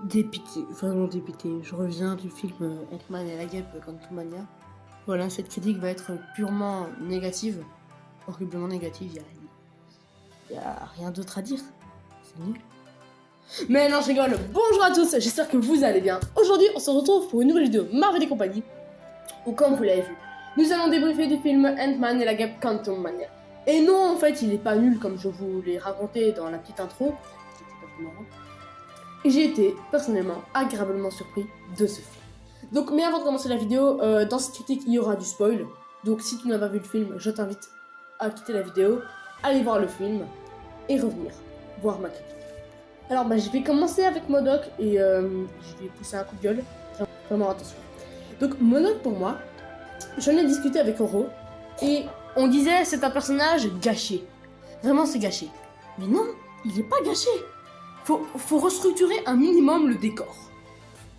dépité, vraiment dépité. Je reviens du film Ant-Man et la guêpe Quantumania. Voilà, cette critique va être purement négative, horriblement négative, y a rien d'autre à dire. C'est nul. Mais non, je rigole. Bonjour à tous, j'espère que vous allez bien. Aujourd'hui, on se retrouve pour une nouvelle vidéo Marvel et compagnie, où comme vous l'avez vu, nous allons débriefer du film Ant-Man et la guêpe Quantumania. Et non, en fait, il est pas nul comme je vous l'ai raconté dans la petite intro, qui était pas très marrant. Et j'ai été personnellement agréablement surpris de ce film. Donc, mais avant de commencer la vidéo, dans cette critique, il y aura du spoil. Donc, si tu n'as pas vu le film, je t'invite à quitter la vidéo, aller voir le film et revenir voir ma critique. Alors, je vais commencer avec MODOK et je vais pousser un coup de gueule. Vraiment attention. Donc, MODOK pour moi, j'en ai discuté avec Oro et on disait c'est un personnage gâché. Vraiment, c'est gâché. Mais non, il n'est pas gâché. Faut restructurer un minimum le décor.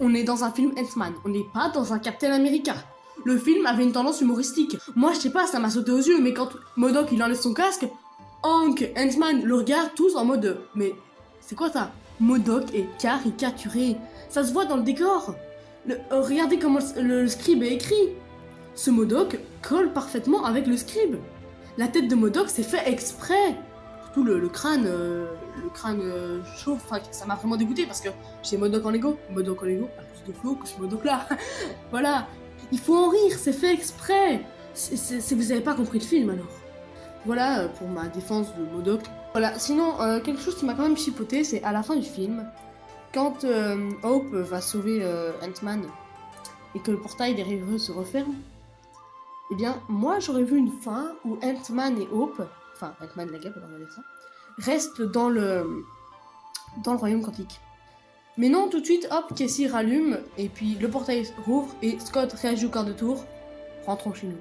On est dans un film Ant-Man, on n'est pas dans un Captain America. Le film avait une tendance humoristique. Moi, je sais pas, ça m'a sauté aux yeux, mais quand MODOK il enlève son casque, Hank, Ant-Man le regardent tous en mode mais c'est quoi ça? MODOK est caricaturé. Ça se voit dans le décor. Regardez comment le scribe est écrit. Ce MODOK colle parfaitement avec le scribe. La tête de MODOK c'est fait exprès. Surtout le crâne chauve, enfin ça m'a vraiment dégoûté parce que j'ai MODOK en Lego a plus de flow que ce MODOK là. Voilà, il faut en rire, c'est fait exprès. Vous avez pas compris le film alors. Voilà pour ma défense de MODOK. Voilà, sinon quelque chose qui m'a quand même chipoté, c'est à la fin du film, quand Hope va sauver Ant-Man et que le portail des rêveux se referme. Eh bien, moi j'aurais vu une fin où Ant-Man et Hope, enfin Ant-Man et la guêpe, on va dire ça, restent dans le royaume quantique. Mais non, tout de suite, hop, Casey rallume, et puis le portail rouvre, et Scott réagit au quart de tour, rentrons chez nous.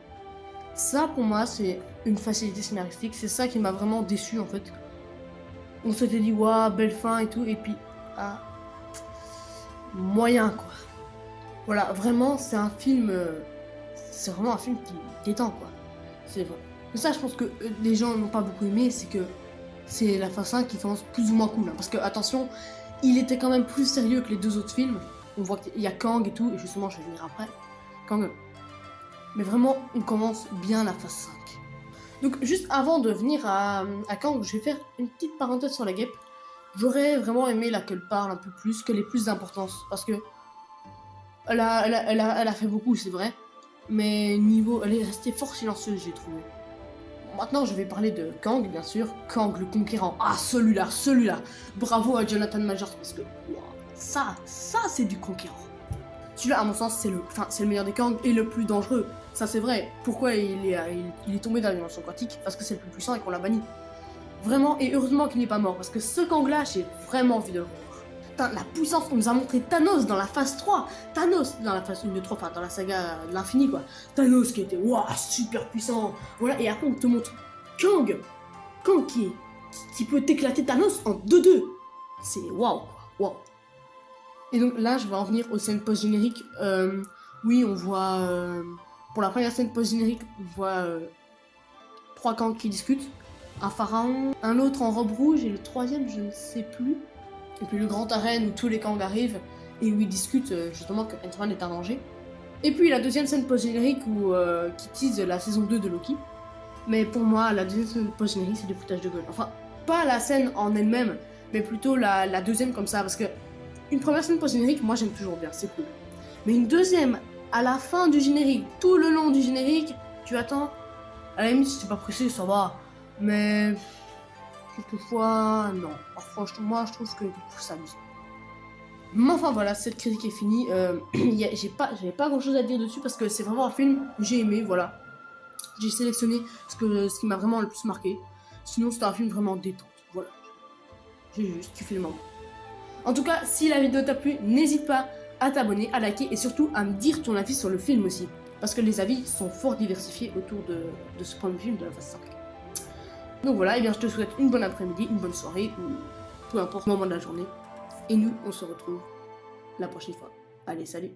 Ça, pour moi, c'est une facilité scénaristique, c'est ça qui m'a vraiment déçu, en fait. On s'était dit, waouh, belle fin et tout, et puis, ah, moyen, quoi. Voilà, vraiment, c'est un film, c'est vraiment un film qui détend, quoi. C'est vrai. Mais ça, je pense que les gens n'ont pas beaucoup aimé, c'est que c'est la fin 5 qui commence plus ou moins cool. Hein, parce que, attention, il était quand même plus sérieux que les deux autres films. On voit qu'il y a Kang et tout, et justement, je vais venir après. Kang. Mais vraiment, on commence bien la phase 5. Donc, juste avant de venir à Kang, je vais faire une petite parenthèse sur la guêpe. J'aurais vraiment aimé qu'elle parle un peu plus, qu'elle ait plus d'importance. Parce que elle a fait beaucoup, c'est vrai. Mais niveau, elle est restée fort silencieuse, j'ai trouvé. Maintenant, je vais parler de Kang, bien sûr. Kang, le conquérant. Ah, celui-là. Bravo à Jonathan Majors, parce que wow, ça, c'est du conquérant. Celui-là, à mon sens, c'est le meilleur des Kang et le plus dangereux. Ça, c'est vrai. Pourquoi il est tombé dans la dimension quantique? Parce que c'est le plus puissant et qu'on l'a banni. Vraiment, et heureusement qu'il n'est pas mort, parce que ce Kang-là, j'ai vraiment envie de le revoir. La puissance, on nous a montré Thanos dans la phase 3. Thanos dans la phase 1 de 3, enfin dans la saga de l'infini quoi. Thanos qui était waouh, super puissant. Voilà, et après on te montre Kang. Kang qui peut t'éclater Thanos en 2-2. C'est waouh quoi, waouh. Et donc là, je vais en venir aux scènes post-génériques. Oui, on voit. Pour la première scène post-générique, on voit 3 Kang qui discutent. Un pharaon, un autre en robe rouge et le troisième, je ne sais plus. Et puis le grand arène où tous les Kang arrivent et où ils discutent justement que Ant-Man est un danger. Et puis la deuxième scène post-générique qui tease la saison 2 de Loki. Mais pour moi, la deuxième scène post-générique, c'est du foutage de gueule. Enfin, pas la scène en elle-même, mais plutôt la deuxième comme ça. Parce que une première scène post-générique, moi j'aime toujours bien, c'est cool. Mais une deuxième, à la fin du générique, tout le long du générique, tu attends. À la limite, si t'es pas pressé, ça va. Mais quelquefois, non. Parfois, moi, je trouve que ça abuse. Mais enfin, voilà, cette critique est finie. J'avais pas grand chose à dire dessus parce que c'est vraiment un film que j'ai aimé, voilà. J'ai sélectionné ce qui m'a vraiment le plus marqué. Sinon, c'était un film vraiment détente. Voilà. J'ai juste kiffé le moment. En tout cas, si la vidéo t'a plu, n'hésite pas à t'abonner, à liker et surtout à me dire ton avis sur le film aussi. Parce que les avis sont fort diversifiés autour de ce premier film de la phase 5. Donc voilà, et bien je te souhaite une bonne après-midi, une bonne soirée, ou peu importe le moment de la journée. Et nous, on se retrouve la prochaine fois. Allez, salut!